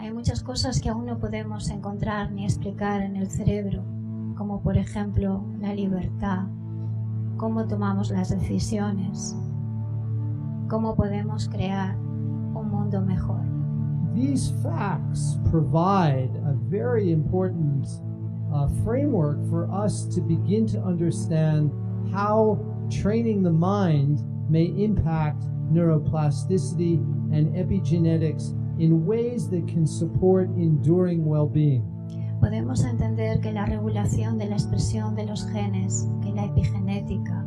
Hay muchas cosas que aún no podemos encontrar ni explicar en el cerebro, como por ejemplo la libertad, cómo tomamos las decisiones, cómo podemos crear un mundo mejor. These facts provide a very important framework for us to begin to understand how training the mind may impact neuroplasticity and epigenetics in ways that can support enduring well-being. Podemos entender que la regulación de la expresión de los genes, que la epigenética,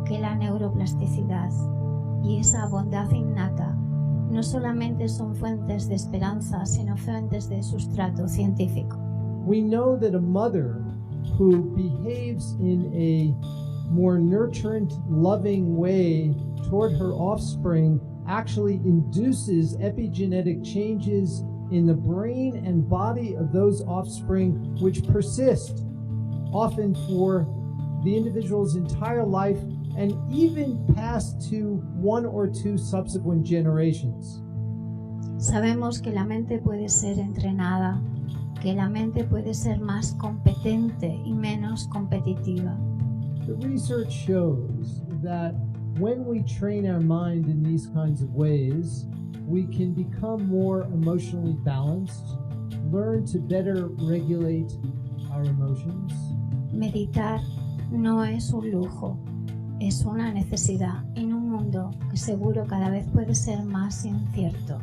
que la neuroplasticidad y esa bondad innata no solamente son fuentes de esperanza, sino fuentes de sustrato científico. We know that a mother who behaves in a more nurturant, loving way toward her offspring actually induces epigenetic changes in the brain and body of those offspring which persist, often for the individual's entire life and even past to 1 or 2 subsequent generations. Sabemos que la mente puede ser entrenada, que la mente puede ser más competente y menos competitiva. The research shows that when we train our mind in these kinds of ways, we can become more emotionally balanced, learn to better regulate our emotions. Meditar no es un lujo, es una necesidad en un mundo que seguro cada vez puede ser más incierto.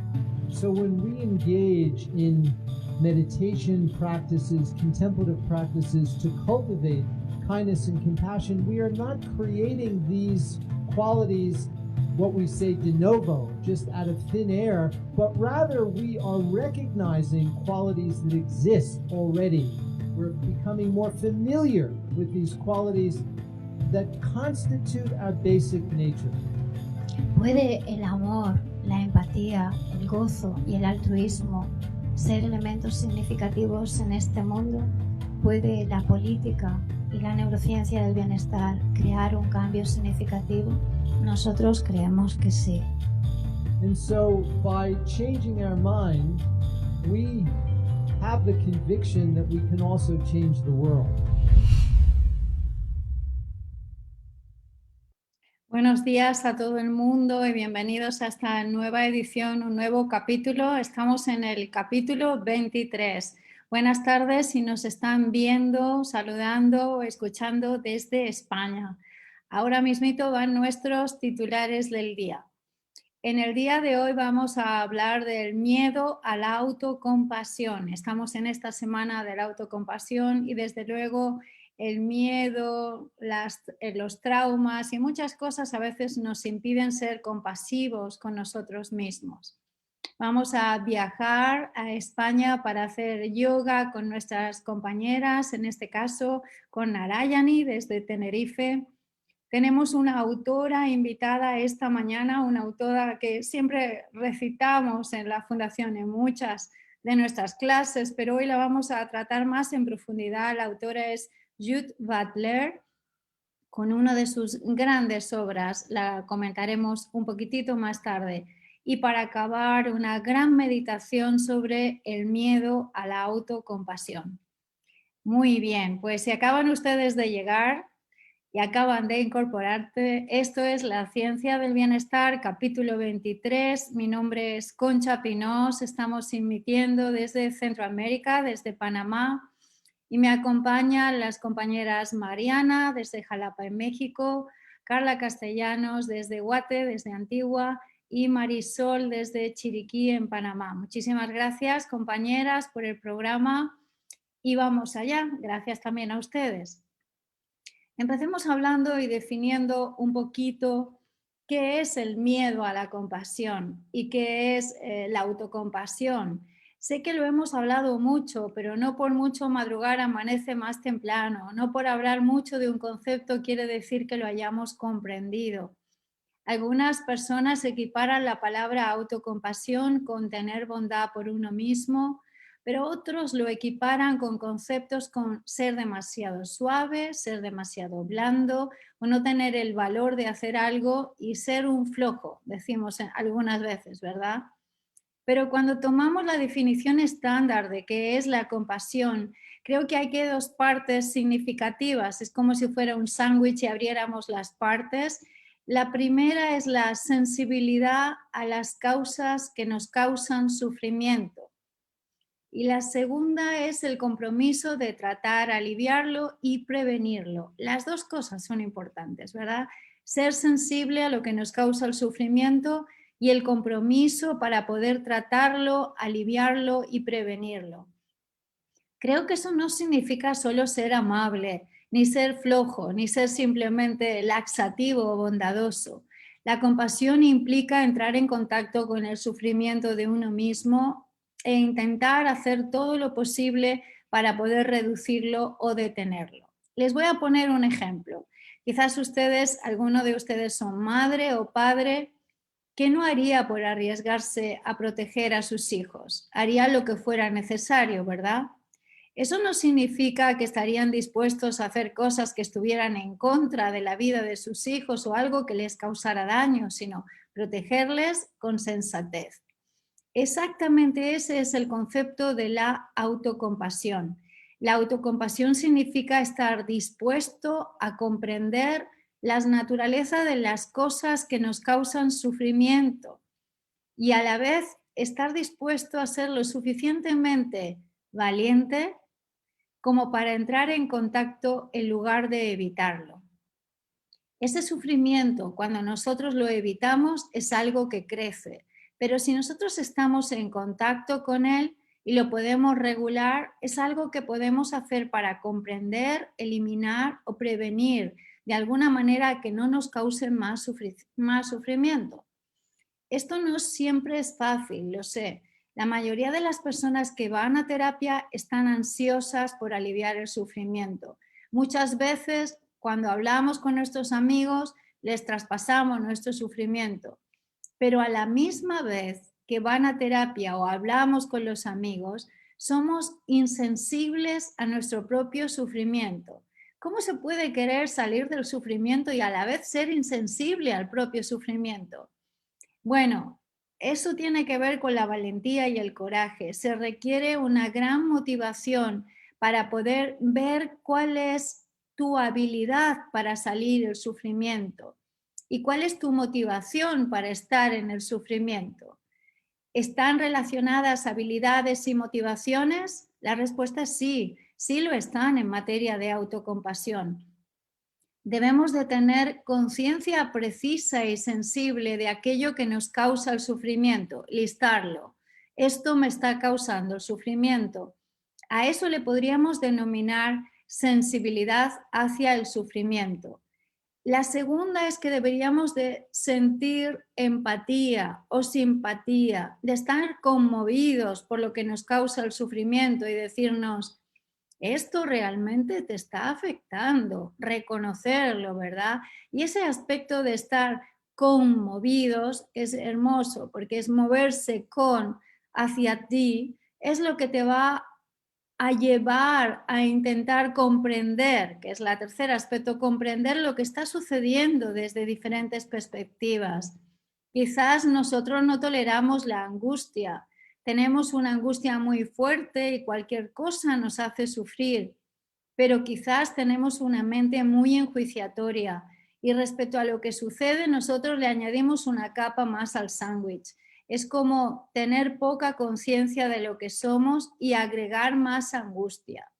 So when we engage in meditation practices, contemplative practices to cultivate kindness and compassion, we are not creating these qualities, what we say de novo, just out of thin air, but rather we are recognizing qualities that exist already. We're becoming more familiar with these qualities that constitute our basic nature. ¿Puede el amor, la empatía, el gozo y el altruismo ser elementos significativos en este mundo? ¿Puede la política y la neurociencia del bienestar crear un cambio significativo? Nosotros creemos que sí. And so by changing our mind, we have the conviction that we can also change the world. Buenos días a todo el mundo y bienvenidos a esta nueva edición, un nuevo capítulo. Estamos en el capítulo 23. Buenas tardes si nos están viendo, saludando o escuchando desde España. Ahora mismito van nuestros titulares del día. En el día de hoy vamos a hablar del miedo a la autocompasión. Estamos en esta semana de la autocompasión y desde luego el miedo, los traumas y muchas cosas a veces nos impiden ser compasivos con nosotros mismos. Vamos a viajar a España para hacer yoga con nuestras compañeras, en este caso con Narayani desde Tenerife. Tenemos una autora invitada esta mañana, una autora que siempre recitamos en la Fundación en muchas de nuestras clases, pero hoy la vamos a tratar más en profundidad. La autora es Judith Butler, con una de sus grandes obras, la comentaremos un poquitito más tarde. Y para acabar, una gran meditación sobre el miedo a la autocompasión. Muy bien, pues si acaban ustedes de llegar y acaban de incorporarte, esto es La Ciencia del Bienestar, capítulo 23. Mi nombre es Concha Pinós, estamos emitiendo desde Centroamérica, desde Panamá. Y me acompañan las compañeras Mariana desde Jalapa en México, Carla Castellanos desde Guate, desde Antigua y Marisol desde Chiriquí en Panamá. Muchísimas gracias compañeras por el programa y vamos allá. Gracias también a ustedes. Empecemos hablando y definiendo un poquito qué es el miedo a la compasión y qué es la autocompasión. Sé que lo hemos hablado mucho, pero no por mucho madrugar amanece más temprano. No por hablar mucho de un concepto quiere decir que lo hayamos comprendido. Algunas personas equiparan la palabra autocompasión con tener bondad por uno mismo, pero otros lo equiparan con conceptos con ser demasiado suave, ser demasiado blando o no tener el valor de hacer algo y ser un flojo, decimos algunas veces, ¿verdad? Pero cuando tomamos la definición estándar de qué es la compasión, creo que hay dos partes significativas. Es como si fuera un sándwich y abriéramos las partes. La primera es la sensibilidad a las causas que nos causan sufrimiento. Y la segunda es el compromiso de tratar, aliviarlo y prevenirlo. Las dos cosas son importantes, ¿verdad? Ser sensible a lo que nos causa el sufrimiento y el compromiso para poder tratarlo, aliviarlo y prevenirlo. Creo que eso no significa solo ser amable, ni ser flojo, ni ser simplemente laxativo o bondadoso. La compasión implica entrar en contacto con el sufrimiento de uno mismo e intentar hacer todo lo posible para poder reducirlo o detenerlo. Les voy a poner un ejemplo. Quizás alguno de ustedes son madre o padre. ¿Qué no haría por arriesgarse a proteger a sus hijos? Haría lo que fuera necesario, ¿verdad? Eso no significa que estarían dispuestos a hacer cosas que estuvieran en contra de la vida de sus hijos o algo que les causara daño, sino protegerles con sensatez. Exactamente ese es el concepto de la autocompasión. La autocompasión significa estar dispuesto a comprender las naturalezas de las cosas que nos causan sufrimiento y a la vez estar dispuesto a ser lo suficientemente valiente como para entrar en contacto en lugar de evitarlo. Ese sufrimiento, cuando nosotros lo evitamos, es algo que crece, pero si nosotros estamos en contacto con él y lo podemos regular, es algo que podemos hacer para comprender, eliminar o prevenir de alguna manera que no nos cause más sufrimiento. Esto no siempre es fácil, lo sé. La mayoría de las personas que van a terapia están ansiosas por aliviar el sufrimiento. Muchas veces, cuando hablamos con nuestros amigos, les traspasamos nuestro sufrimiento. Pero a la misma vez que van a terapia o hablamos con los amigos, somos insensibles a nuestro propio sufrimiento. ¿Cómo se puede querer salir del sufrimiento y a la vez ser insensible al propio sufrimiento? Bueno, eso tiene que ver con la valentía y el coraje. Se requiere una gran motivación para poder ver cuál es tu habilidad para salir del sufrimiento y cuál es tu motivación para estar en el sufrimiento. ¿Están relacionadas habilidades y motivaciones? La respuesta es sí, sí lo están en materia de autocompasión. Debemos de tener conciencia precisa y sensible de aquello que nos causa el sufrimiento, listarlo. Esto me está causando el sufrimiento. A eso le podríamos denominar sensibilidad hacia el sufrimiento. La segunda es que deberíamos de sentir empatía o simpatía, de estar conmovidos por lo que nos causa el sufrimiento y decirnos, esto realmente te está afectando, reconocerlo, ¿verdad? Y ese aspecto de estar conmovidos es hermoso porque es moverse hacia ti, es lo que te va a llevar a intentar comprender, que es el tercer aspecto, comprender lo que está sucediendo desde diferentes perspectivas. Quizás nosotros no toleramos la angustia, tenemos una angustia muy fuerte y cualquier cosa nos hace sufrir, pero quizás tenemos una mente muy enjuiciatoria y respecto a lo que sucede nosotros le añadimos una capa más al sándwich. Es como tener poca conciencia de lo que somos y agregar más angustia.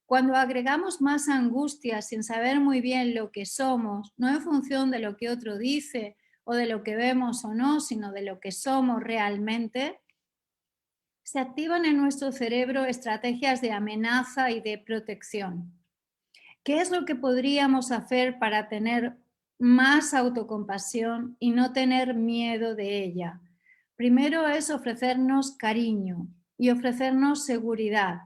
Cuando agregamos más angustia sin saber muy bien lo que somos, no en función de lo que otro dice o de lo que vemos o no, sino de lo que somos realmente, se activan en nuestro cerebro estrategias de amenaza y de protección. ¿Qué es lo que podríamos hacer para tener más autocompasión y no tener miedo de ella? Primero es ofrecernos cariño y ofrecernos seguridad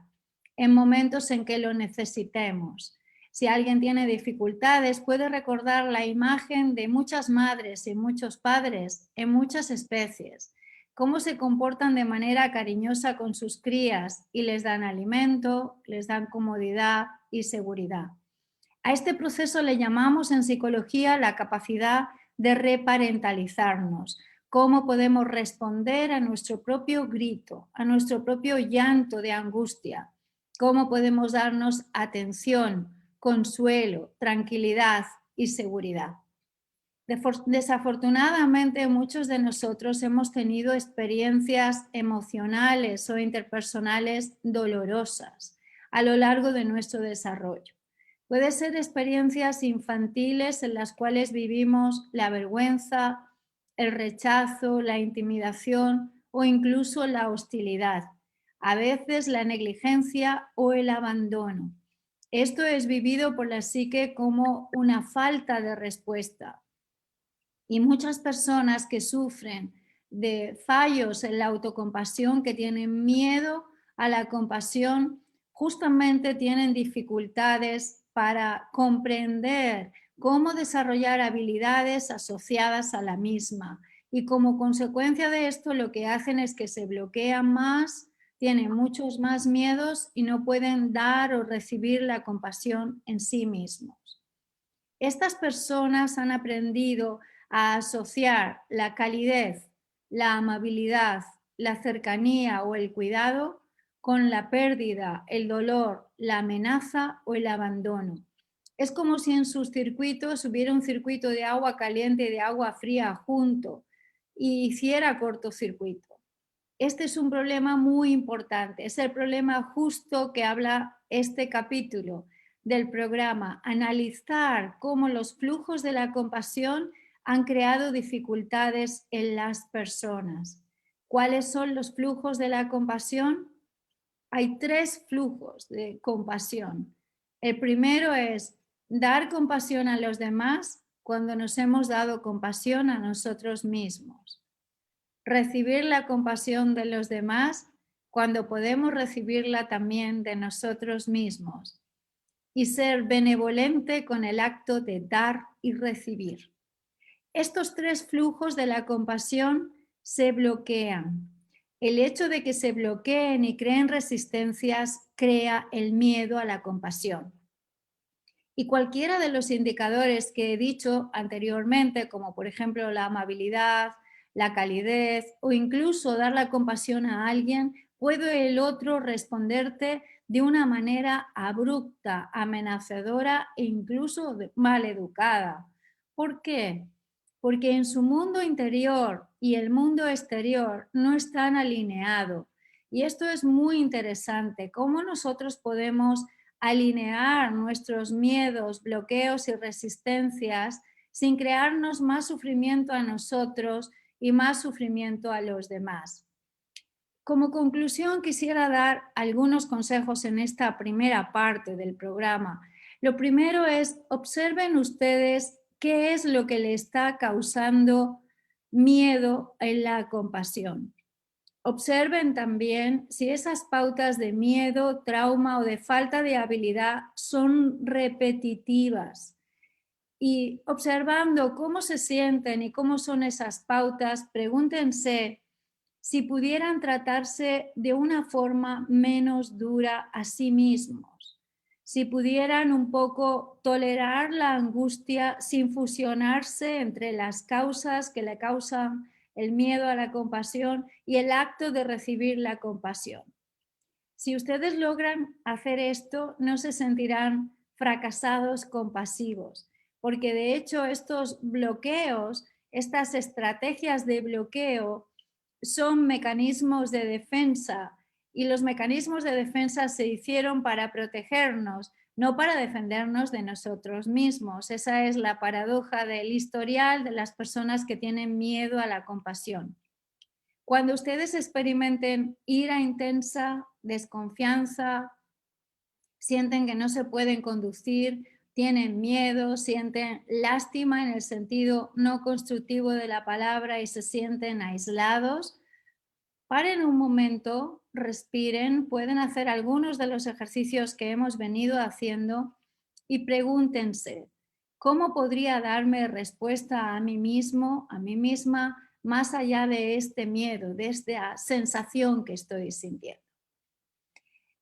en momentos en que lo necesitemos. Si alguien tiene dificultades, puede recordar la imagen de muchas madres y muchos padres en muchas especies, cómo se comportan de manera cariñosa con sus crías y les dan alimento, les dan comodidad y seguridad. A este proceso le llamamos en psicología la capacidad de reparentalizarnos. cómo podemos responder a nuestro propio grito, a nuestro propio llanto de angustia, cómo podemos darnos atención, consuelo, tranquilidad y seguridad. Desafortunadamente, muchos de nosotros hemos tenido experiencias emocionales o interpersonales dolorosas a lo largo de nuestro desarrollo. Puede ser experiencias infantiles en las cuales vivimos la vergüenza, el rechazo, la intimidación o incluso la hostilidad, a veces la negligencia o el abandono. Esto es vivido por la psique como una falta de respuesta. Y muchas personas que sufren de fallos en la autocompasión, que tienen miedo a la compasión, justamente tienen dificultades para comprender cómo desarrollar habilidades asociadas a la misma. Y como consecuencia de esto, lo que hacen es que se bloquean más, tienen muchos más miedos y no pueden dar o recibir la compasión en sí mismos. Estas personas han aprendido a asociar la calidez, la amabilidad, la cercanía o el cuidado con la pérdida, el dolor, la amenaza o el abandono. Es como si en sus circuitos hubiera un circuito de agua caliente y de agua fría junto y hiciera cortocircuito. Este es un problema muy importante, es el problema justo que habla este capítulo del programa, analizar cómo los flujos de la compasión han creado dificultades en las personas. ¿Cuáles son los flujos de la compasión? Hay 3 flujos de compasión. El primero es dar compasión a los demás cuando nos hemos dado compasión a nosotros mismos. Recibir la compasión de los demás cuando podemos recibirla también de nosotros mismos. Y ser benevolente con el acto de dar y recibir. Estos 3 flujos de la compasión se bloquean. El hecho de que se bloqueen y creen resistencias crea el miedo a la compasión. Y cualquiera de los indicadores que he dicho anteriormente, como por ejemplo la amabilidad, la calidez o incluso dar la compasión a alguien, puede el otro responderte de una manera abrupta, amenazadora e incluso maleducada. ¿Por qué? Porque en su mundo interior y el mundo exterior no están alineados. Y esto es muy interesante, cómo nosotros podemos alinear nuestros miedos, bloqueos y resistencias sin crearnos más sufrimiento a nosotros y más sufrimiento a los demás. Como conclusión, quisiera dar algunos consejos en esta primera parte del programa. Lo primero es, observen ustedes qué es lo que le está causando miedo en la compasión. Observen también si esas pautas de miedo, trauma o de falta de habilidad son repetitivas. Y observando cómo se sienten y cómo son esas pautas, pregúntense si pudieran tratarse de una forma menos dura a sí mismos, si pudieran un poco tolerar la angustia sin fusionarse entre las causas que le causan el miedo a la compasión y el acto de recibir la compasión. Si ustedes logran hacer esto, no se sentirán fracasados compasivos, porque de hecho estos bloqueos, estas estrategias de bloqueo, son mecanismos de defensa y los mecanismos de defensa se hicieron para protegernos, no para defendernos de nosotros mismos. Esa es la paradoja del historial de las personas que tienen miedo a la compasión. Cuando ustedes experimenten ira intensa, desconfianza, sienten que no se pueden conducir, tienen miedo, sienten lástima en el sentido no constructivo de la palabra y se sienten aislados, paren un momento, respiren, pueden hacer algunos de los ejercicios que hemos venido haciendo y pregúntense, ¿cómo podría darme respuesta a mí mismo, a mí misma, más allá de este miedo, de esta sensación que estoy sintiendo?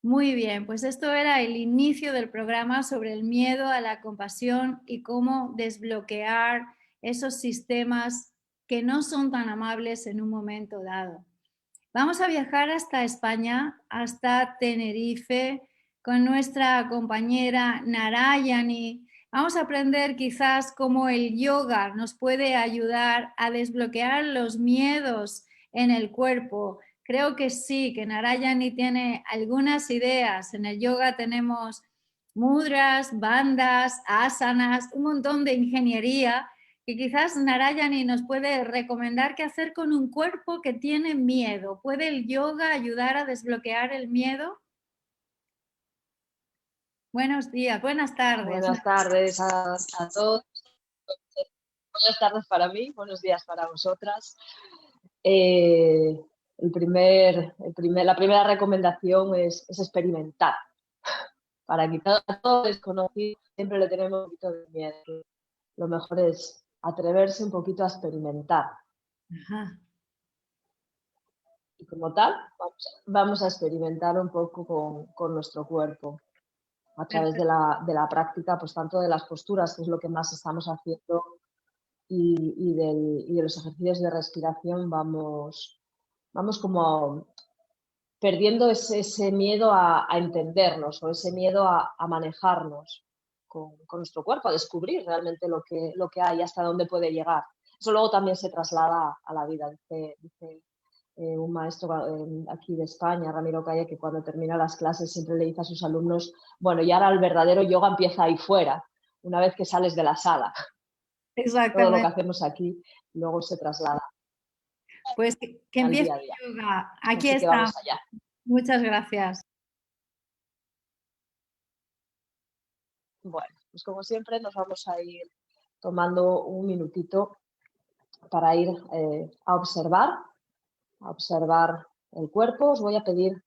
Muy bien, pues esto era el inicio del programa sobre el miedo a la compasión y cómo desbloquear esos sistemas que no son tan amables en un momento dado. Vamos a viajar hasta España, hasta Tenerife, con nuestra compañera Narayani. Vamos a aprender quizás cómo el yoga nos puede ayudar a desbloquear los miedos en el cuerpo. Creo que sí, que Narayani tiene algunas ideas. En el yoga tenemos mudras, bandas, asanas, un montón de ingeniería que quizás Narayani nos puede recomendar qué hacer con un cuerpo que tiene miedo. ¿Puede el yoga ayudar a desbloquear el miedo? Buenos días, buenas tardes. Buenas tardes a todos. Buenas tardes para mí, buenos días para vosotras. La primera recomendación es experimentar. Para quitar todo desconocido, siempre le tenemos un poquito de miedo. Lo mejor es atreverse un poquito a experimentar. Ajá. Y como tal, vamos a experimentar un poco con nuestro cuerpo a través de la práctica, pues tanto de las posturas, que es lo que más estamos haciendo, y de los ejercicios de respiración, vamos como perdiendo ese miedo a entendernos, o ese miedo a manejarnos con nuestro cuerpo, a descubrir realmente lo que hay, hasta dónde puede llegar. Eso luego también se traslada a la vida. Dice un maestro aquí de España, Ramiro Calle, que cuando termina las clases siempre le dice a sus alumnos, bueno, y ahora el verdadero yoga empieza ahí fuera, una vez que sales de la sala. Exactamente. Todo lo que hacemos aquí luego se traslada. Pues que empiece el yoga. Aquí Así que está. vamos allá. Muchas gracias. Bueno, pues como siempre nos vamos a ir tomando un minutito para ir a observar el cuerpo. Os voy a pedir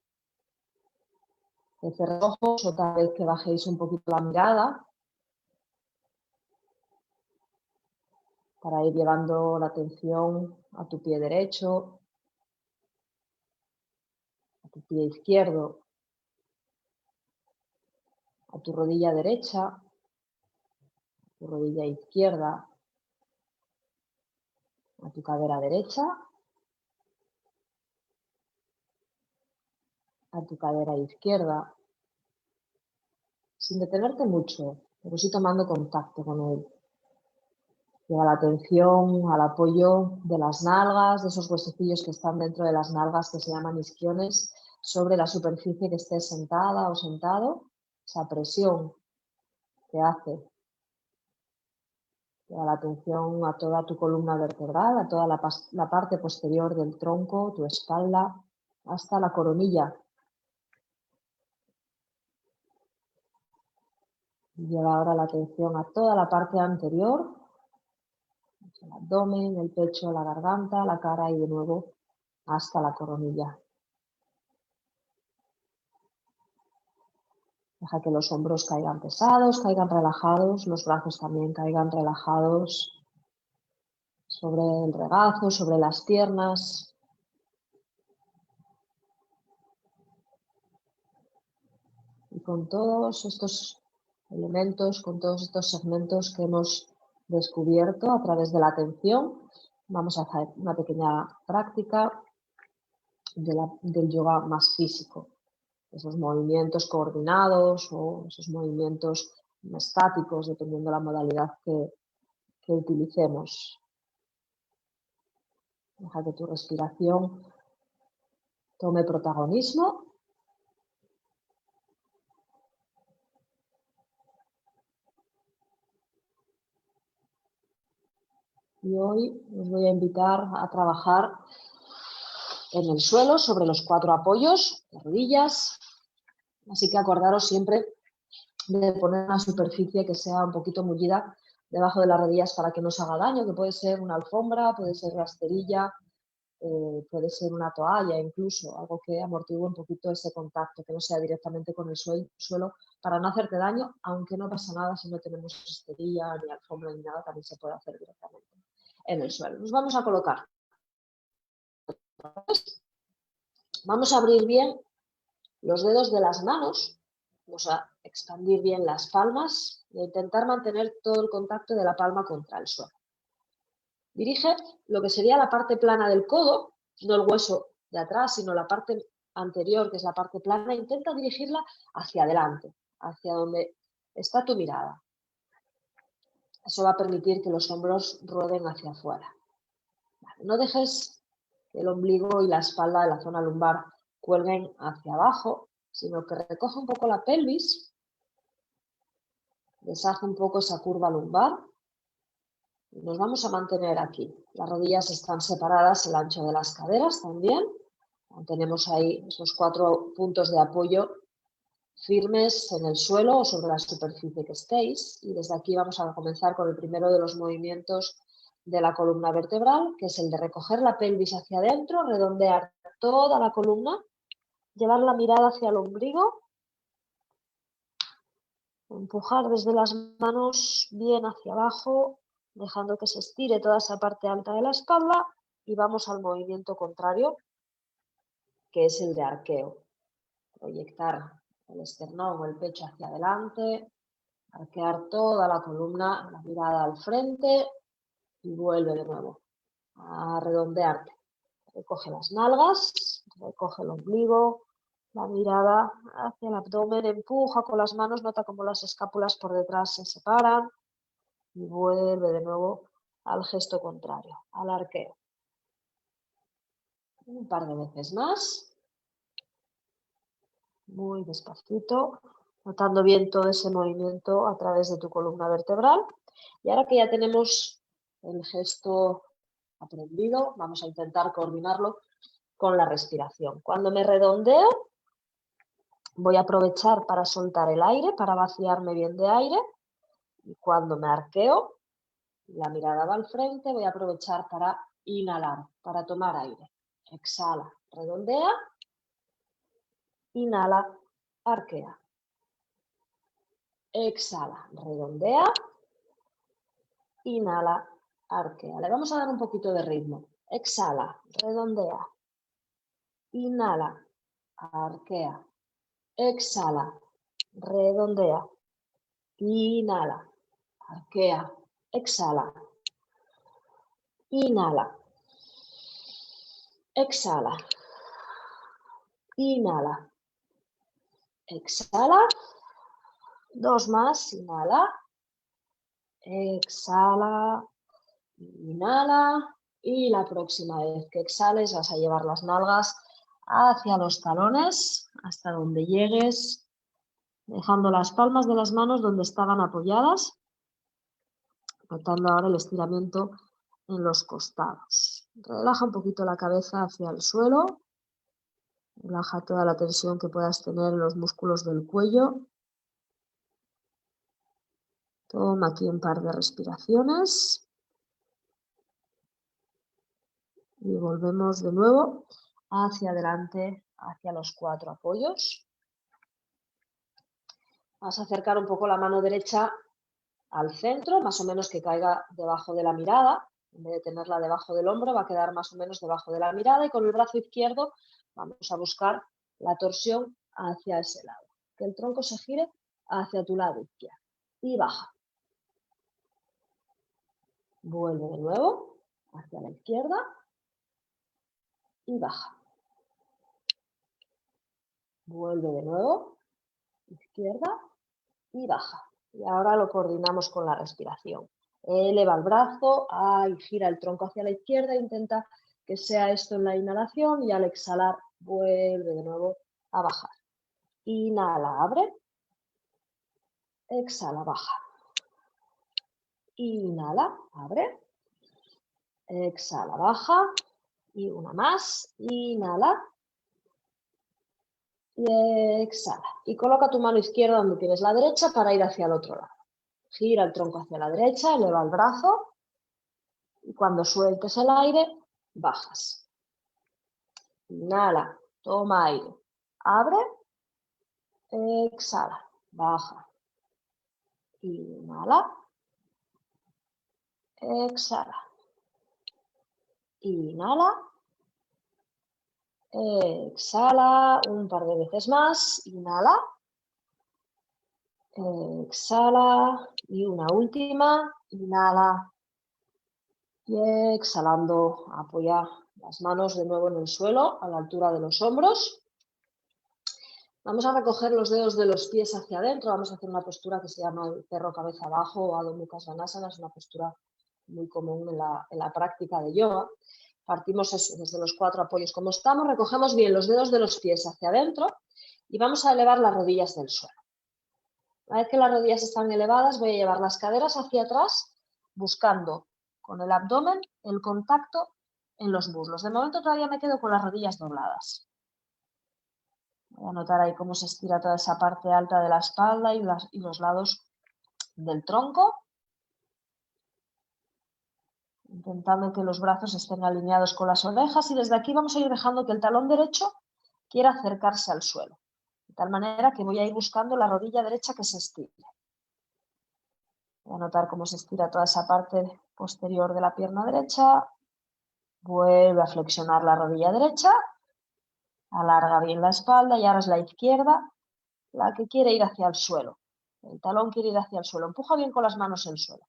que cerréis los ojos, o tal vez que bajéis un poquito la mirada para ir llevando la atención a tu pie derecho, a tu pie izquierdo, a tu rodilla derecha, a tu rodilla izquierda, a tu cadera derecha, a tu cadera izquierda, sin detenerte mucho, pero sí tomando contacto con él. Lleva la atención al apoyo de las nalgas, de esos huesecillos que están dentro de las nalgas, que se llaman isquiones, sobre la superficie que estés sentada o sentado. Esa presión que hace. Lleva la atención a toda tu columna vertebral, a toda la parte posterior del tronco, tu espalda, hasta la coronilla. Lleva ahora la atención a toda la parte anterior, el abdomen, el pecho, la garganta, la cara y de nuevo hasta la coronilla. Deja que los hombros caigan pesados, caigan relajados, los brazos también caigan relajados sobre el regazo, sobre las piernas. Y con todos estos elementos, con todos estos segmentos que hemos descubierto a través de la atención, vamos a hacer una pequeña práctica del yoga más físico. Esos movimientos coordinados o esos movimientos estáticos, dependiendo de la modalidad que utilicemos. Deja que tu respiración tome protagonismo. Y hoy os voy a invitar a trabajar en el suelo, sobre los 4 apoyos, de rodillas. Así que acordaros siempre de poner una superficie que sea un poquito mullida debajo de las rodillas para que no os haga daño, que puede ser una alfombra, puede ser una esterilla, puede ser una toalla incluso, algo que amortigue un poquito ese contacto, que no sea directamente con el suelo, para no hacerte daño, aunque no pasa nada si no tenemos esterilla, ni alfombra, ni nada, también se puede hacer directamente en el suelo. Nos vamos a colocar. Vamos a abrir bien los dedos de las manos, vamos a expandir bien las palmas e intentar mantener todo el contacto de la palma contra el suelo. Dirige lo que sería la parte plana del codo, no el hueso de atrás, sino la parte anterior, que es la parte plana. Intenta dirigirla hacia adelante, hacia donde está tu mirada. Eso va a permitir que los hombros rueden hacia afuera. Vale, no dejes que el ombligo y la espalda de la zona lumbar cuelguen hacia abajo, sino que recoge un poco la pelvis, deshace un poco esa curva lumbar y nos vamos a mantener aquí. Las rodillas están separadas, el ancho de las caderas también. Tenemos ahí esos 4 puntos de apoyo firmes en el suelo o sobre la superficie que estéis. Y desde aquí vamos a comenzar con el primero de los movimientos de la columna vertebral, que es el de recoger la pelvis hacia adentro, redondear toda la columna, llevar la mirada hacia el ombligo, empujar desde las manos bien hacia abajo, dejando que se estire toda esa parte alta de la espalda, y vamos al movimiento contrario, que es el de arqueo. Proyectar el esternón o el pecho hacia adelante, arquear toda la columna, la mirada al frente y vuelve de nuevo a redondearte. Recoge las nalgas, recoge el ombligo, la mirada hacia el abdomen, empuja con las manos, nota cómo las escápulas por detrás se separan y vuelve de nuevo al gesto contrario, al arqueo. Un par de veces más. Muy despacito, notando bien todo ese movimiento a través de tu columna vertebral. Y ahora que ya tenemos el gesto aprendido, vamos a intentar coordinarlo con la respiración. Cuando me redondeo, voy a aprovechar para soltar el aire, para vaciarme bien de aire. Y cuando me arqueo, la mirada va al frente, voy a aprovechar para inhalar, para tomar aire. Exhala, redondea. Inhala, arquea. Exhala, redondea. Inhala, arquea. Le vamos a dar un poquito de ritmo. Exhala, redondea. Inhala, arquea. Exhala, redondea. Inhala, arquea. Exhala. Inhala. Exhala. Inhala. Exhala. 2 más. Inhala. Exhala. Inhala. Y la próxima vez que exhales vas a llevar las nalgas hacia los talones, hasta donde llegues, dejando las palmas de las manos donde estaban apoyadas, notando ahora el estiramiento en los costados. Relaja un poquito la cabeza hacia el suelo, relaja toda la tensión que puedas tener en los músculos del cuello. Toma aquí un par de respiraciones. Y volvemos de nuevo hacia adelante, hacia los 4 apoyos. Vas a acercar un poco la mano derecha al centro, más o menos que caiga debajo de la mirada. En vez de tenerla debajo del hombro, va a quedar más o menos debajo de la mirada. Y con el brazo izquierdo vamos a buscar la torsión hacia ese lado. Que el tronco se gire hacia tu lado izquierdo. Y baja. Vuelve de nuevo hacia la izquierda. Y baja. Vuelve de nuevo. Izquierda. Y baja. Y ahora lo coordinamos con la respiración. Eleva el brazo y gira el tronco hacia la izquierda. Intenta que sea esto en la inhalación y al exhalar vuelve de nuevo a bajar. Inhala, abre. Exhala, baja. Inhala, abre. Exhala, baja. Y una más. Inhala. Y exhala. Y coloca tu mano izquierda donde tienes la derecha para ir hacia el otro lado. Gira el tronco hacia la derecha, eleva el brazo. Y cuando sueltes el aire, bajas. Inhala, toma aire. Abre. Exhala, baja. Inhala. Exhala. Inhala. Exhala. Un par de veces más. Inhala. Exhala. Y una última. Inhala. Y exhalando, apoya las manos de nuevo en el suelo, a la altura de los hombros. Vamos a recoger los dedos de los pies hacia adentro. Vamos a hacer una postura que se llama el perro cabeza abajo o Adho Mukha Svanasana. Es una postura muy común en la práctica de yoga. Partimos desde los 4 apoyos como estamos. Recogemos bien los dedos de los pies hacia adentro y vamos a elevar las rodillas del suelo. Una vez que las rodillas están elevadas, voy a llevar las caderas hacia atrás, buscando con el abdomen el contacto en los muslos. De momento todavía me quedo con las rodillas dobladas. Voy a notar ahí cómo se estira toda esa parte alta de la espalda y los lados del tronco. Intentando que los brazos estén alineados con las orejas y desde aquí vamos a ir dejando que el talón derecho quiera acercarse al suelo. De tal manera que voy a ir buscando la rodilla derecha que se estire. Voy a notar cómo se estira toda esa parte posterior de la pierna derecha. Vuelve a flexionar la rodilla derecha. Alarga bien la espalda y ahora es la izquierda la que quiere ir hacia el suelo. El talón quiere ir hacia el suelo. Empuja bien con las manos el suelo.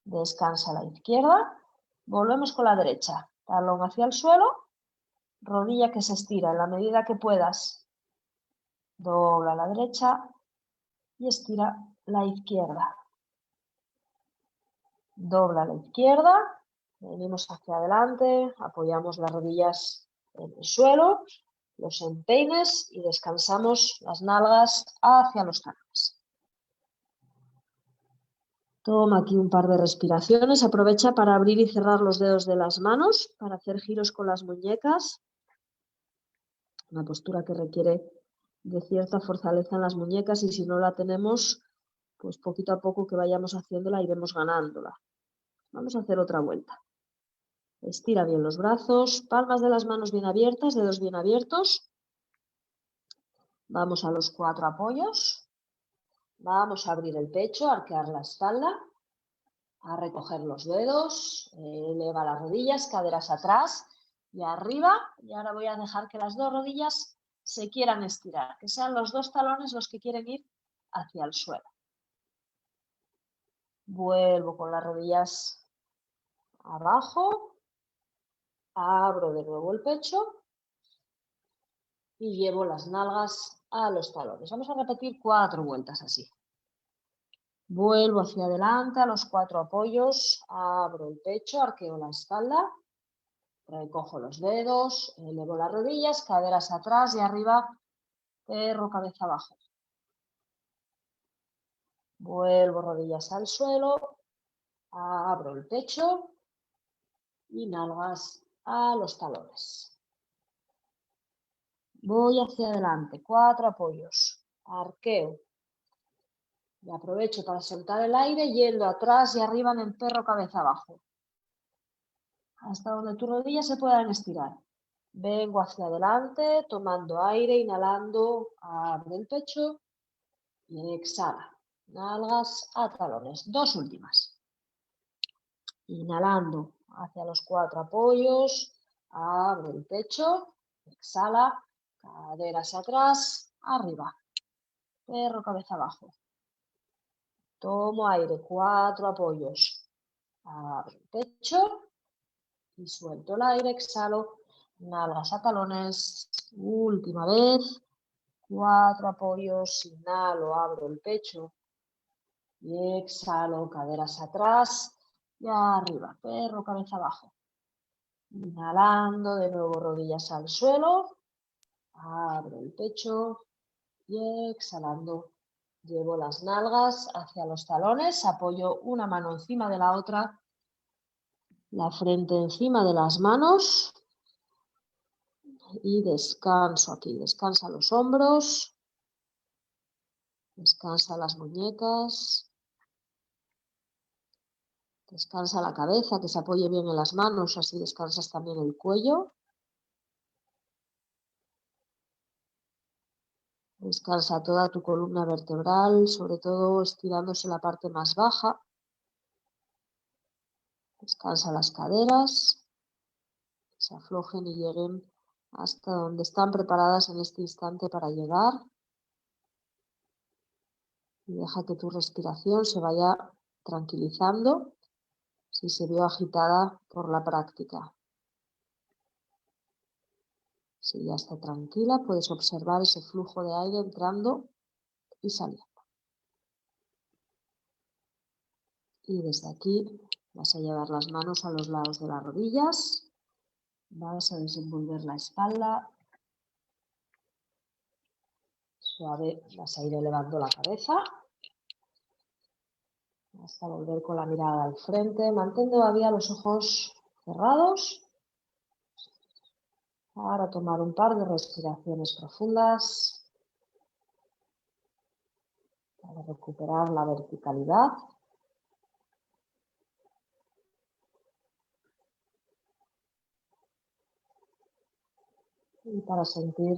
Descansa la izquierda. Volvemos con la derecha. Talón hacia el suelo. Rodilla que se estira en la medida que puedas. Dobla la derecha y estira la izquierda. Dobla la izquierda. Venimos hacia adelante. Apoyamos las rodillas en el suelo. Los empeines y descansamos las nalgas hacia los talones. Toma aquí un par de respiraciones. Aprovecha para abrir y cerrar los dedos de las manos, para hacer giros con las muñecas. Una postura que requiere de cierta fortaleza en las muñecas y si no la tenemos, pues poquito a poco que vayamos haciéndola iremos ganándola. Vamos a hacer otra vuelta. Estira bien los brazos, palmas de las manos bien abiertas, dedos bien abiertos. Vamos a los 4 apoyos. Vamos a abrir el pecho, arquear la espalda, a recoger los dedos, eleva las rodillas, caderas atrás y arriba. Y ahora voy a dejar que las 2 rodillas se quieran estirar, que sean los 2 talones los que quieren ir hacia el suelo. Vuelvo con las rodillas abajo, abro de nuevo el pecho y llevo las nalgas a los talones. Vamos a repetir 4 vueltas así. Vuelvo hacia adelante a los 4 apoyos, abro el pecho, arqueo la espalda, recojo los dedos, elevo las rodillas, caderas atrás y arriba, perro cabeza abajo. Vuelvo rodillas al suelo, abro el pecho y nalgas a los talones. Voy hacia adelante, 4 apoyos, arqueo. Y aprovecho para soltar el aire yendo atrás y arriba en el perro cabeza abajo. Hasta donde tus rodillas se puedan estirar. Vengo hacia adelante, tomando aire, inhalando, abre el pecho y exhala. Nalgas a talones. 2 últimas. Inhalando hacia los 4 apoyos, abre el pecho, exhala, caderas atrás, arriba. Perro cabeza abajo. Tomo aire, 4 apoyos. Abro el pecho y suelto el aire, exhalo, nalgas a talones. Última vez, 4 apoyos, inhalo, abro el pecho y exhalo, caderas atrás y arriba, perro cabeza abajo. Inhalando, de nuevo rodillas al suelo, abro el pecho y exhalando. Llevo las nalgas hacia los talones, apoyo una mano encima de la otra, la frente encima de las manos y descanso aquí. Descansa los hombros, descansa las muñecas, descansa la cabeza, que se apoye bien en las manos, así descansas también el cuello. Descansa toda tu columna vertebral, sobre todo estirándose la parte más baja. Descansa las caderas, que se aflojen y lleguen hasta donde están preparadas en este instante para llegar. Y deja que tu respiración se vaya tranquilizando. si se vio agitada por la práctica. Si ya está tranquila, puedes observar ese flujo de aire entrando y saliendo. Y desde aquí vas a llevar las manos a los lados de las rodillas, vas a desenvolver la espalda, suave, vas a ir elevando la cabeza, hasta volver con la mirada al frente, mantén todavía los ojos cerrados, para tomar un par de respiraciones profundas, para recuperar la verticalidad. Y para sentir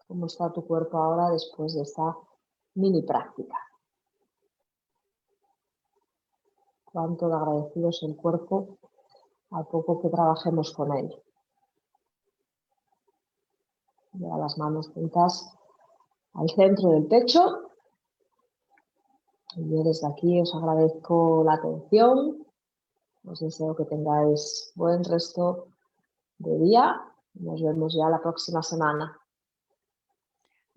cómo está tu cuerpo ahora después de esta mini práctica. Cuánto de agradecido es el cuerpo a poco que trabajemos con él. Lleva las manos juntas al centro del pecho. Y yo desde aquí os agradezco la atención. Os deseo que tengáis buen resto de día. Nos vemos ya la próxima semana.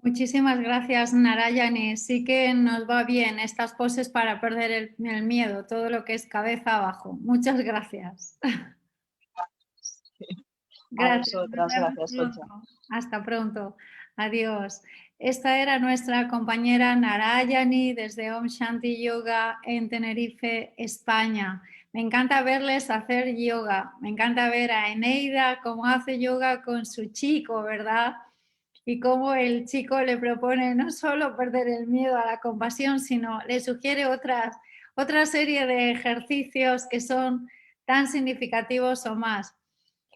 Muchísimas gracias, Narayani. Sí que nos va bien estas poses para perder el miedo, todo lo que es cabeza abajo. Muchas gracias. Gracias. A vosotras, gracias, Concha. Hasta pronto. Adiós. Esta era nuestra compañera Narayani desde Om Shanti Yoga en Tenerife, España. Me encanta verles hacer yoga. Me encanta ver a Eneida cómo hace yoga con su chico, ¿verdad? Y cómo el chico le propone no solo perder el miedo a la compasión, sino le sugiere otra serie de ejercicios que son tan significativos o más.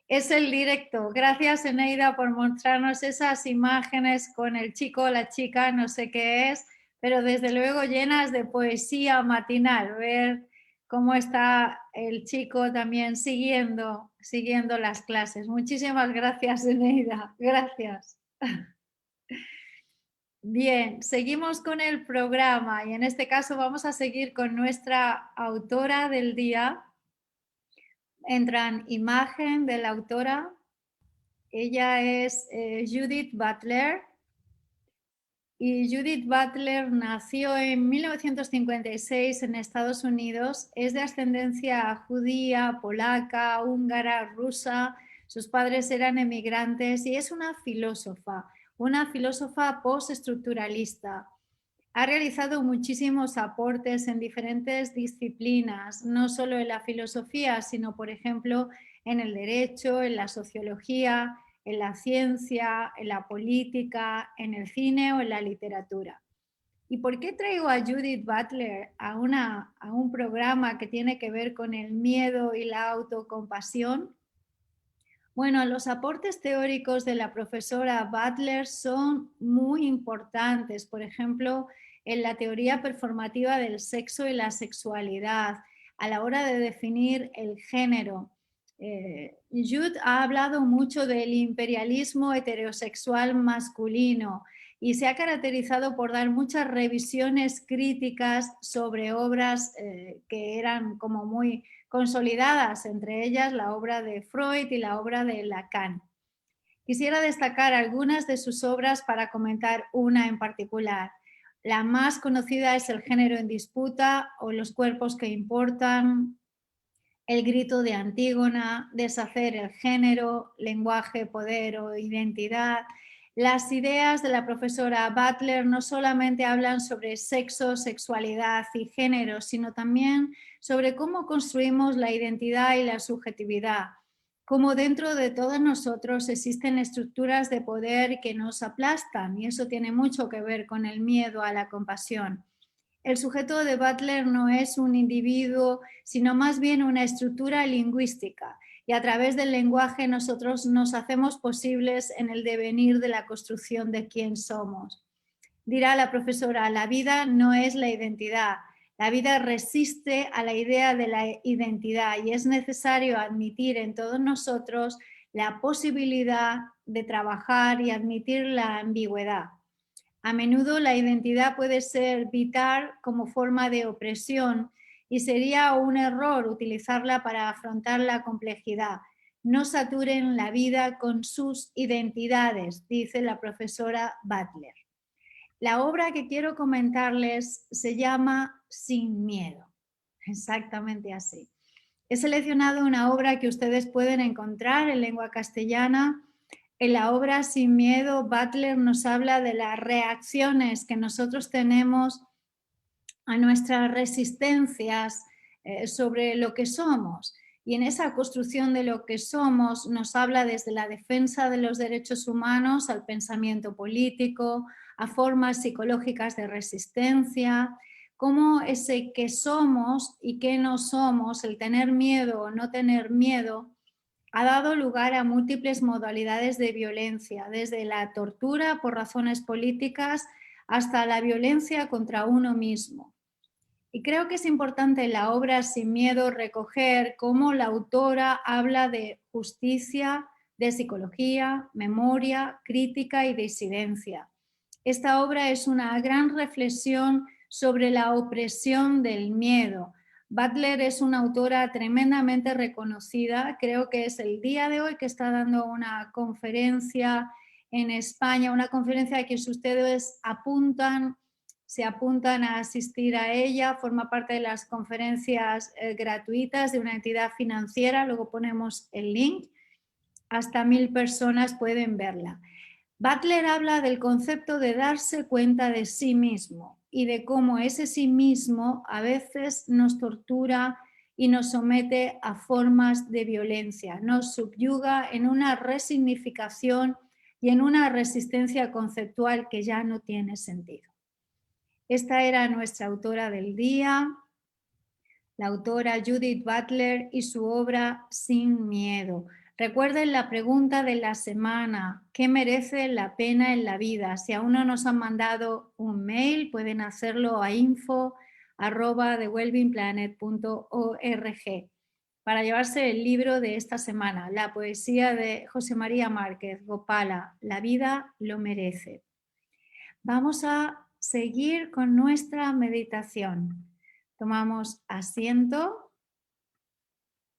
Es el directo. Gracias, Eneida, por mostrarnos esas imágenes con el chico o la chica, no sé qué es, pero desde luego llenas de poesía matinal. Ver cómo está el chico también siguiendo las clases. Muchísimas gracias, Eneida. Gracias. Bien, seguimos con el programa y en este caso vamos a seguir con nuestra autora del día. Entran imagen de la autora. Ella es Judith Butler y Judith Butler nació en 1956 en Estados Unidos. Es de ascendencia judía, polaca, húngara, rusa. Sus padres eran emigrantes y es una filósofa postestructuralista. Ha realizado muchísimos aportes en diferentes disciplinas, no solo en la filosofía, sino, por ejemplo, en el derecho, en la sociología, en la ciencia, en la política, en el cine o en la literatura. ¿Y por qué traigo a Judith Butler a un programa que tiene que ver con el miedo y la autocompasión? Bueno, los aportes teóricos de la profesora Butler son muy importantes, por ejemplo, en la teoría performativa del sexo y la sexualidad, a la hora de definir el género. Jude ha hablado mucho del imperialismo heterosexual masculino y se ha caracterizado por dar muchas revisiones críticas sobre obras que eran como muy consolidadas, entre ellas la obra de Freud y la obra de Lacan. Quisiera destacar algunas de sus obras para comentar una en particular. La más conocida es El género en disputa o Los cuerpos que importan, El grito de Antígona, Deshacer el género, Lenguaje, poder o identidad. Las ideas de la profesora Butler no solamente hablan sobre sexo, sexualidad y género, sino también sobre cómo construimos la identidad y la subjetividad, cómo dentro de todos nosotros existen estructuras de poder que nos aplastan, y eso tiene mucho que ver con el miedo a la compasión. El sujeto de Butler no es un individuo, sino más bien una estructura lingüística, y a través del lenguaje nosotros nos hacemos posibles en el devenir de la construcción de quién somos. Dirá la profesora, la vida no es la identidad, la vida resiste a la idea de la identidad y es necesario admitir en todos nosotros la posibilidad de trabajar y admitir la ambigüedad. A menudo la identidad puede ser vital como forma de opresión y sería un error utilizarla para afrontar la complejidad. No saturen la vida con sus identidades, dice la profesora Butler. La obra que quiero comentarles se llama Sin miedo, exactamente así. He seleccionado una obra que ustedes pueden encontrar en lengua castellana. En la obra Sin miedo, Butler nos habla de las reacciones que nosotros tenemos a nuestras resistencias sobre lo que somos. Y en esa construcción de lo que somos nos habla desde la defensa de los derechos humanos al pensamiento político, a formas psicológicas de resistencia, cómo ese que somos y que no somos, el tener miedo o no tener miedo, ha dado lugar a múltiples modalidades de violencia, desde la tortura por razones políticas hasta la violencia contra uno mismo. Y creo que es importante en la obra Sin miedo recoger cómo la autora habla de justicia, de psicología, memoria, crítica y disidencia. Esta obra es una gran reflexión sobre la opresión del miedo. Butler es una autora tremendamente reconocida. Creo que es el día de hoy que está dando una conferencia en España, una conferencia que si ustedes se apuntan a asistir a ella, forma parte de las conferencias gratuitas de una entidad financiera, luego ponemos el link, hasta 1000 personas pueden verla. Butler habla del concepto de darse cuenta de sí mismo y de cómo ese sí mismo a veces nos tortura y nos somete a formas de violencia, nos subyuga en una resignificación y en una resistencia conceptual que ya no tiene sentido. Esta era nuestra autora del día, la autora Judith Butler y su obra Sin miedo. Recuerden la pregunta de la semana, ¿qué merece la pena en la vida? Si aún no nos han mandado un mail, pueden hacerlo a info@thewellbeingplanet.org para llevarse el libro de esta semana, la poesía de José María Márquez, Gopala, La vida lo merece. Vamos a seguir con nuestra meditación. Tomamos asiento,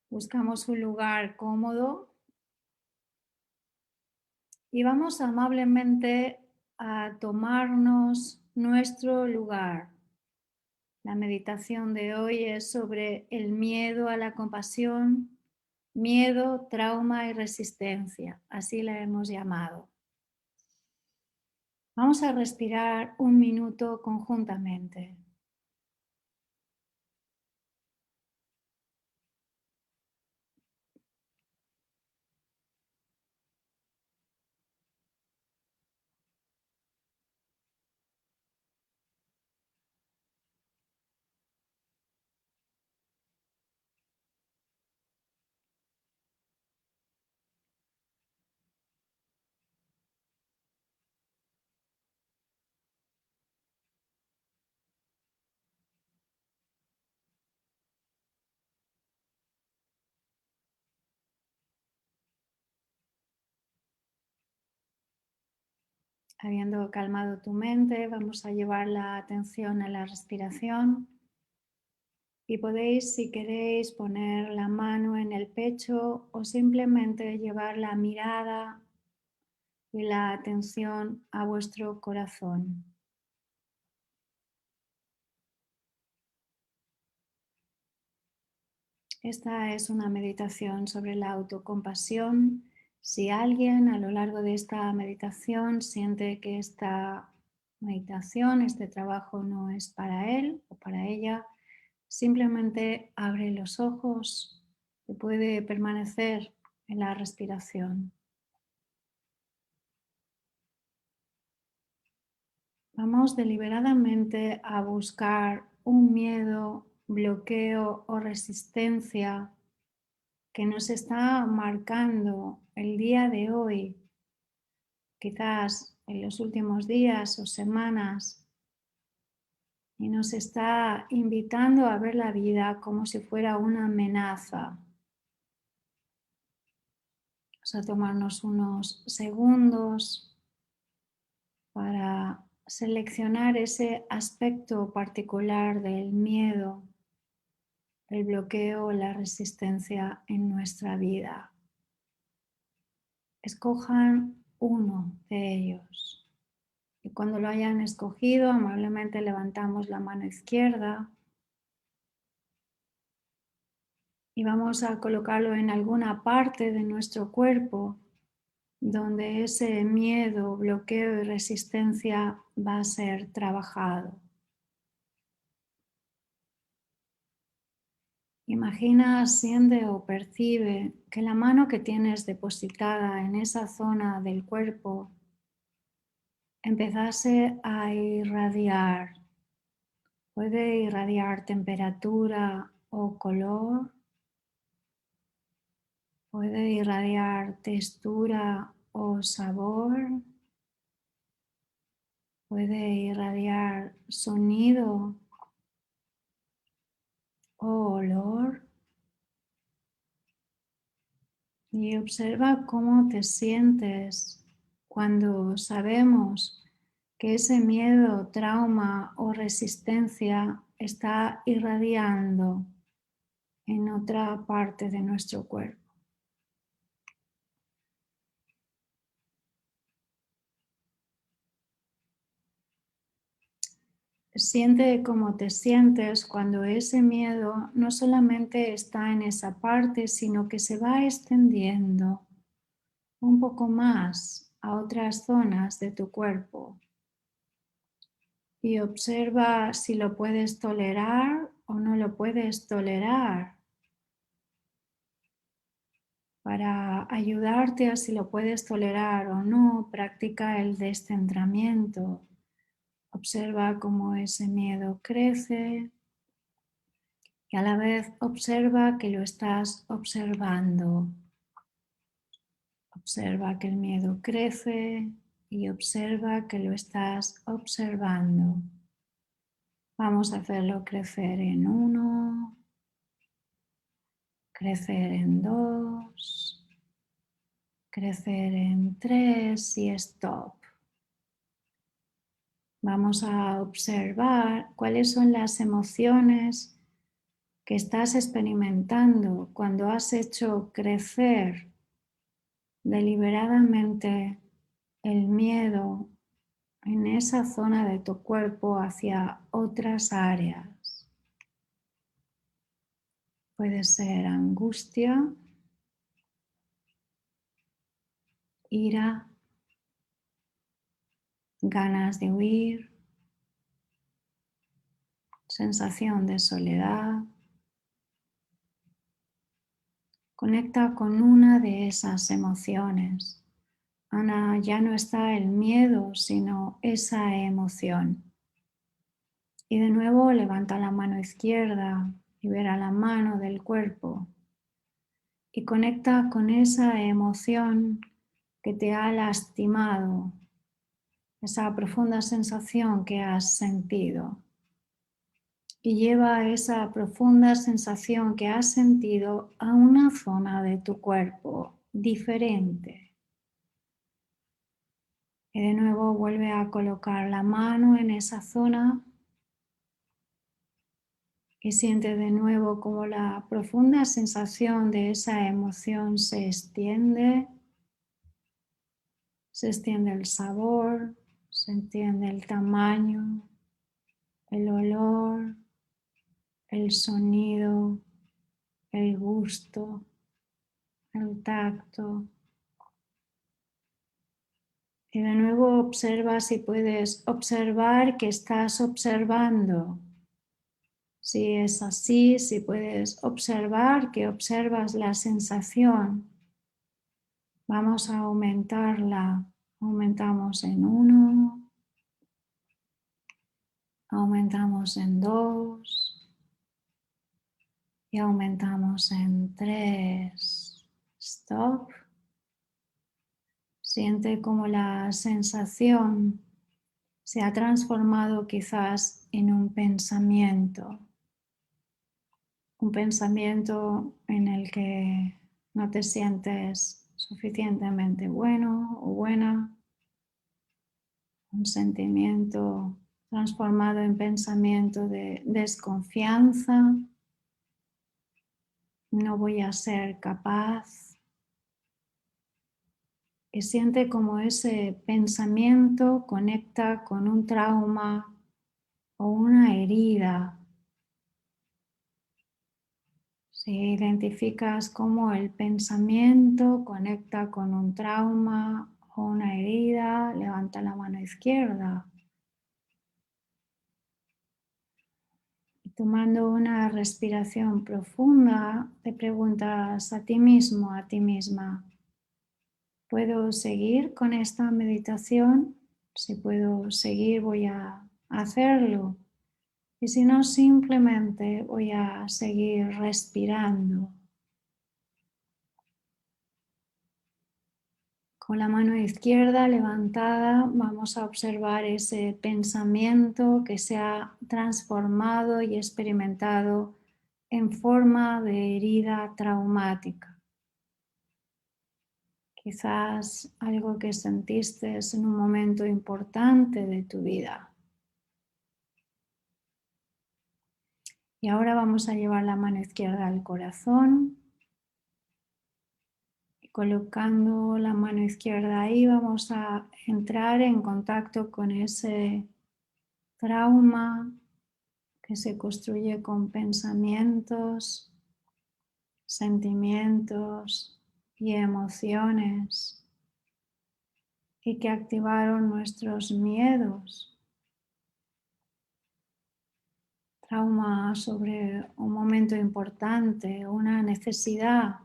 buscamos un lugar cómodo y vamos amablemente a tomarnos nuestro lugar. La meditación de hoy es sobre el miedo a la compasión, miedo, trauma y resistencia, así la hemos llamado. Vamos a respirar un minuto conjuntamente. Habiendo calmado tu mente, vamos a llevar la atención a la respiración y podéis, si queréis, poner la mano en el pecho o simplemente llevar la mirada y la atención a vuestro corazón. Esta es una meditación sobre la autocompasión. Si alguien a lo largo de esta meditación siente que esta meditación, este trabajo no es para él o para ella, simplemente abre los ojos y puede permanecer en la respiración. Vamos deliberadamente a buscar un miedo, bloqueo o resistencia que nos está marcando el día de hoy, quizás en los últimos días o semanas, y nos está invitando a ver la vida como si fuera una amenaza. Vamos a tomarnos unos segundos para seleccionar ese aspecto particular del miedo el bloqueo o la resistencia en nuestra vida. Escojan uno de ellos. Y cuando lo hayan escogido, amablemente levantamos la mano izquierda y vamos a colocarlo en alguna parte de nuestro cuerpo donde ese miedo, bloqueo y resistencia va a ser trabajado. Imagina, siente o percibe que la mano que tienes depositada en esa zona del cuerpo empezase a irradiar. Puede irradiar temperatura o color. Puede irradiar textura o sabor. Puede irradiar sonido o olor. Y observa cómo te sientes cuando sabemos que ese miedo, trauma o resistencia está irradiando en otra parte de nuestro cuerpo. Siente cómo te sientes cuando ese miedo no solamente está en esa parte, sino que se va extendiendo un poco más a otras zonas de tu cuerpo. Y observa si lo puedes tolerar o no lo puedes tolerar. Para ayudarte a si lo puedes tolerar o no, practica el descentramiento. Observa cómo ese miedo crece y a la vez observa que lo estás observando. Observa que el miedo crece y observa que lo estás observando. Vamos a hacerlo crecer en 1, crecer en 2, crecer en 3 y stop. Vamos a observar cuáles son las emociones que estás experimentando cuando has hecho crecer deliberadamente el miedo en esa zona de tu cuerpo hacia otras áreas. Puede ser angustia, ira, ganas de huir, sensación de soledad. Conecta con una de esas emociones. Ana, ya no está el miedo, sino esa emoción. Y de nuevo levanta la mano izquierda, libera la mano del cuerpo y conecta con esa emoción que te ha lastimado, esa profunda sensación que has sentido. Y lleva esa profunda sensación que has sentido a una zona de tu cuerpo diferente. Y de nuevo vuelve a colocar la mano en esa zona y siente de nuevo como la profunda sensación de esa emoción se extiende el sabor, se extiende el tamaño, el olor, el sonido, el gusto, el tacto. Y de nuevo observa si puedes observar que estás observando. Si es así, si puedes observar que observas la sensación, vamos a aumentarla. Aumentamos en 1, aumentamos en 2 y aumentamos en 3. Stop. Siente como la sensación se ha transformado quizás en un pensamiento en el que no te sientes suficientemente bueno o buena, un sentimiento transformado en pensamiento de desconfianza, no voy a ser capaz. Y siente como ese pensamiento conecta con un trauma o una herida. Si identificas cómo el pensamiento conecta con un trauma o una herida, levanta la mano izquierda. Y tomando una respiración profunda, te preguntas a ti mismo, a ti misma, ¿puedo seguir con esta meditación? Si puedo seguir, voy a hacerlo. Y si no, simplemente voy a seguir respirando. Con la mano izquierda levantada vamos a observar ese pensamiento que se ha transformado y experimentado en forma de herida traumática. Quizás algo que sentiste en un momento importante de tu vida. Y ahora vamos a llevar la mano izquierda al corazón. Y colocando la mano izquierda ahí vamos a entrar en contacto con ese trauma que se construye con pensamientos, sentimientos y emociones y que activaron nuestros miedos. Trauma sobre un momento importante, una necesidad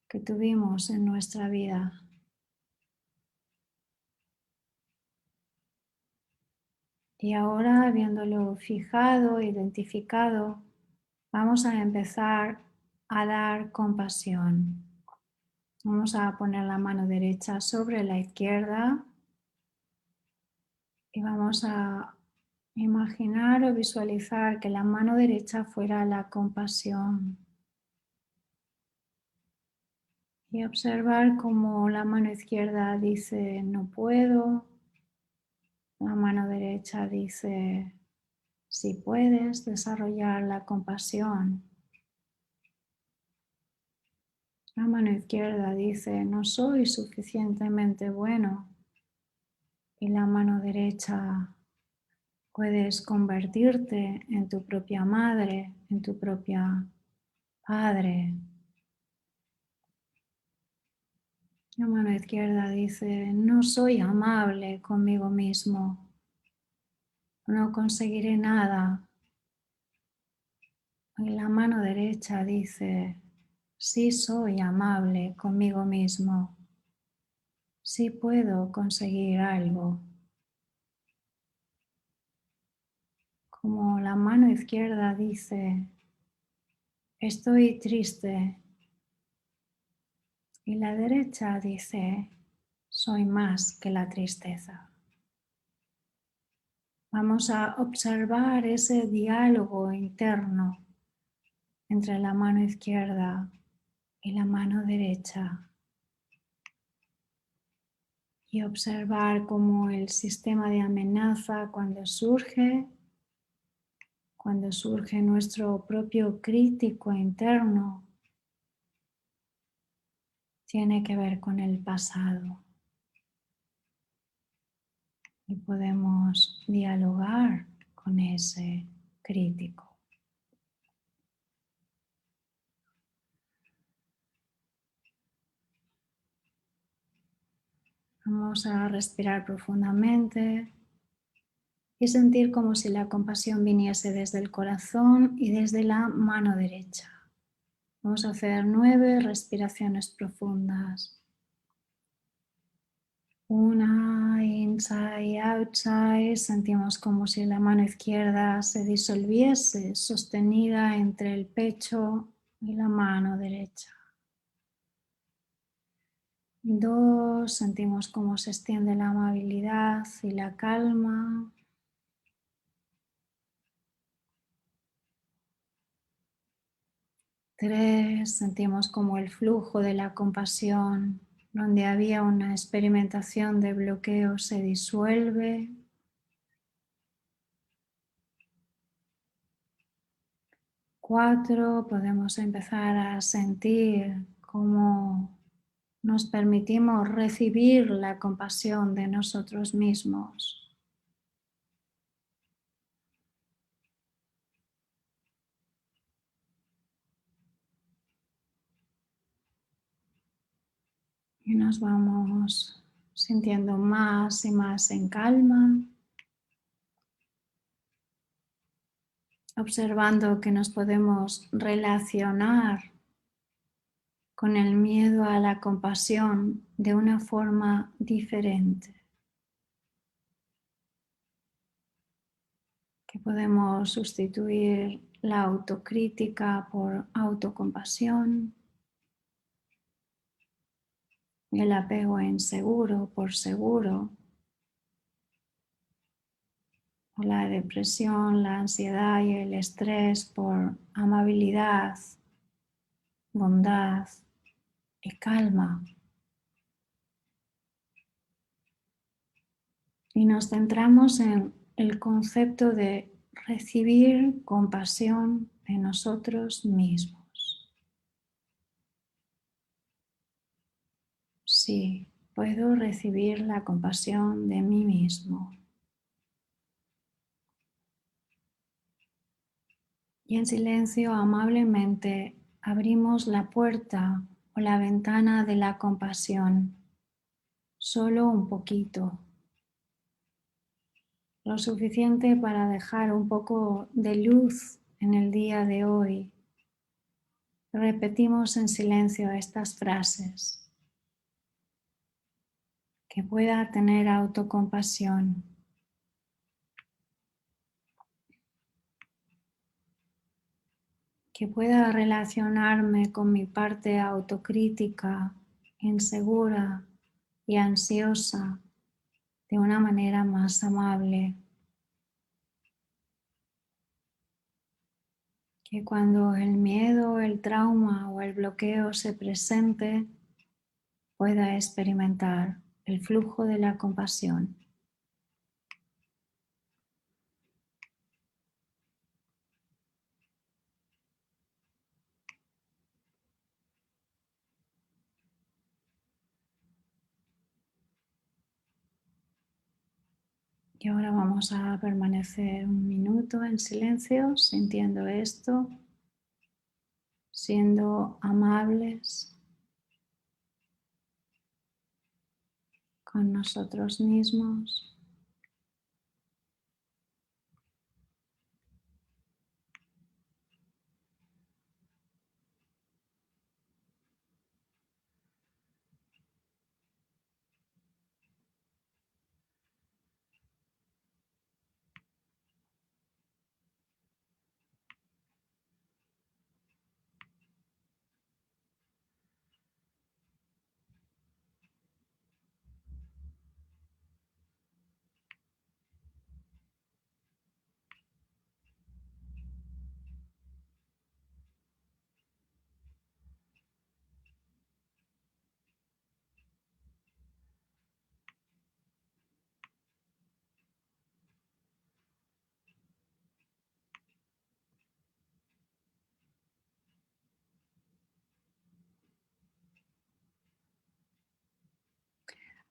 que tuvimos en nuestra vida. Y ahora, habiéndolo fijado, identificado, vamos a empezar a dar compasión. Vamos a poner la mano derecha sobre la izquierda y vamos a imaginar o visualizar que la mano derecha fuera la compasión. Y observar cómo la mano izquierda dice no puedo, la mano derecha dice si puedes desarrollar la compasión. La mano izquierda dice no soy suficientemente bueno y la mano derecha puedes convertirte en tu propia madre, en tu propia padre. La mano izquierda dice, no soy amable conmigo mismo, no conseguiré nada. Y la mano derecha dice, sí soy amable conmigo mismo, sí puedo conseguir algo. Como la mano izquierda dice, estoy triste. Y la derecha dice, soy más que la tristeza. Vamos a observar ese diálogo interno entre la mano izquierda y la mano derecha y observar cómo el sistema de amenaza cuando surge nuestro propio crítico interno, tiene que ver con el pasado. Y podemos dialogar con ese crítico. Vamos a respirar profundamente y sentir como si la compasión viniese desde el corazón y desde la mano derecha. Vamos a hacer 9 respiraciones profundas. Una, inside, outside. Sentimos como si la mano izquierda se disolviese, sostenida entre el pecho y la mano derecha. 2, sentimos cómo se extiende la amabilidad y la calma. 3, sentimos como el flujo de la compasión, donde había una experimentación de bloqueo, se disuelve. 4 podemos empezar a sentir cómo nos permitimos recibir la compasión de nosotros mismos. Y nos vamos sintiendo más y más en calma, observando que nos podemos relacionar con el miedo a la compasión de una forma diferente. Que podemos sustituir la autocrítica por autocompasión, el apego inseguro por seguro, o la depresión, la ansiedad y el estrés por amabilidad, bondad y calma. Y nos centramos en el concepto de recibir compasión de nosotros mismos. Sí, puedo recibir la compasión de mí mismo. Y en silencio, amablemente, abrimos la puerta o la ventana de la compasión, solo un poquito. Lo suficiente para dejar un poco de luz en el día de hoy. Repetimos en silencio estas frases. Que pueda tener autocompasión. Que pueda relacionarme con mi parte autocrítica, insegura y ansiosa de una manera más amable. Que cuando el miedo, el trauma o el bloqueo se presente, pueda experimentar el flujo de la compasión. Y ahora vamos a permanecer un minuto en silencio, sintiendo esto, siendo amables con nosotros mismos.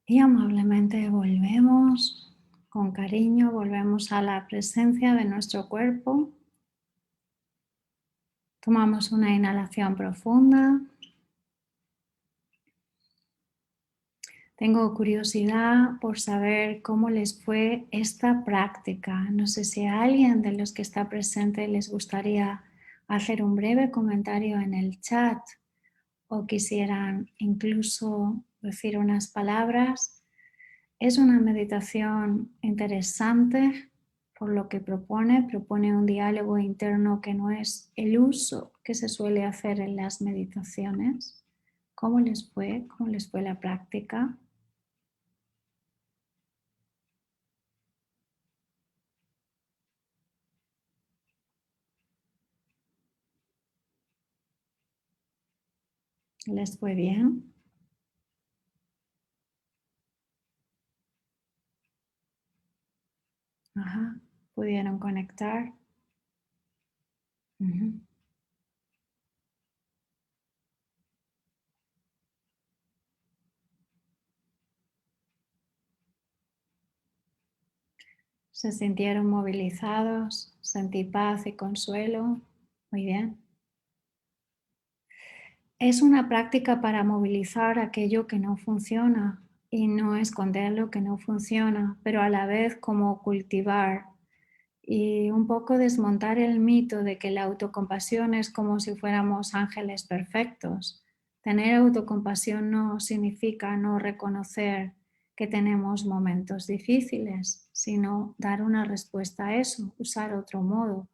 Y amablemente volvemos, con cariño, volvemos a la presencia de nuestro cuerpo. Tomamos una inhalación profunda. Tengo curiosidad por saber cómo les fue esta práctica. No sé si a alguien de los que está presente les gustaría hacer un breve comentario en el chat o quisieran incluso decir unas palabras. Es una meditación interesante por lo que propone un diálogo interno que no es el uso que se suele hacer en las meditaciones. ¿Cómo les fue? ¿Cómo les fue la práctica? ¿Les fue bien? Ajá, ¿pudieron conectar? Ujú. Se sintieron movilizados, sentí paz y consuelo. Muy bien. Es una práctica para movilizar aquello que no funciona y no esconder lo que no funciona, pero a la vez como cultivar y un poco desmontar el mito de que la autocompasión es como si fuéramos ángeles perfectos. Tener autocompasión no significa no reconocer que tenemos momentos difíciles, sino dar una respuesta a eso, usar otro modo,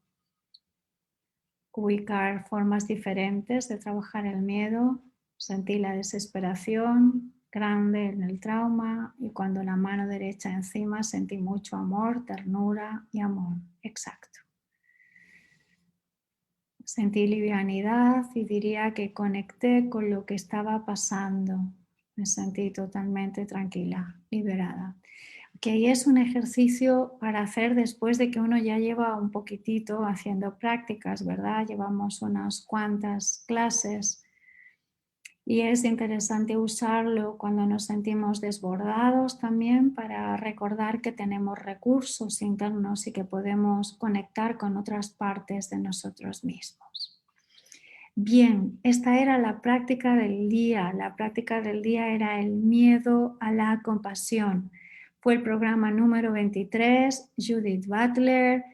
ubicar formas diferentes de trabajar el miedo, sentir la desesperación grande en el trauma y cuando la mano derecha encima sentí mucho amor, ternura y amor. Exacto. Sentí livianidad y diría que conecté con lo que estaba pasando. Me sentí totalmente tranquila, liberada. Que ahí es un ejercicio para hacer después de que uno ya lleva un poquitito haciendo prácticas, ¿verdad? Llevamos unas cuantas clases y es interesante usarlo cuando nos sentimos desbordados también para recordar que tenemos recursos internos y que podemos conectar con otras partes de nosotros mismos. Bien, esta era la práctica del día. La práctica del día era el miedo a la compasión. Fue el programa número 23, Judith Butler,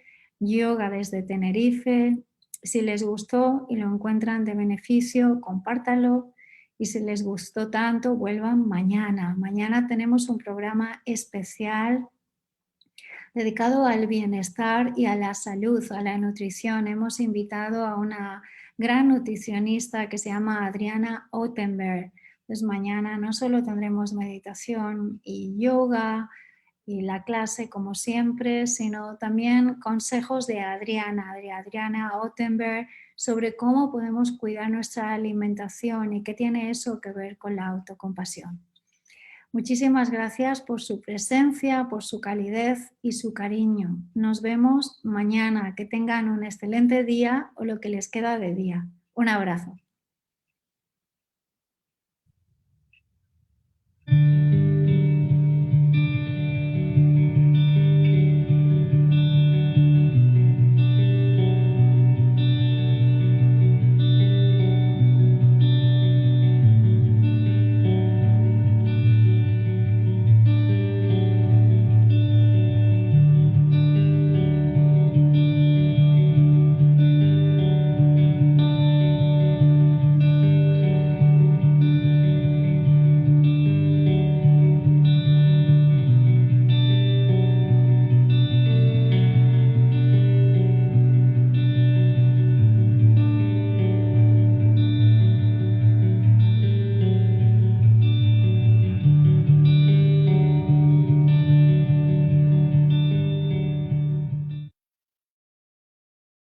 Yoga desde Tenerife. Si les gustó y lo encuentran de beneficio, compártanlo. Y si les gustó tanto, vuelvan mañana. Mañana tenemos un programa especial dedicado al bienestar y a la salud, a la nutrición. Hemos invitado a una gran nutricionista que se llama Adriana Ottenberg. Pues mañana no solo tendremos meditación y yoga y la clase como siempre, sino también consejos de Adriana Ottenberg, sobre cómo podemos cuidar nuestra alimentación y qué tiene eso que ver con la autocompasión. Muchísimas gracias por su presencia, por su calidez y su cariño. Nos vemos mañana. Que tengan un excelente día o lo que les queda de día. Un abrazo.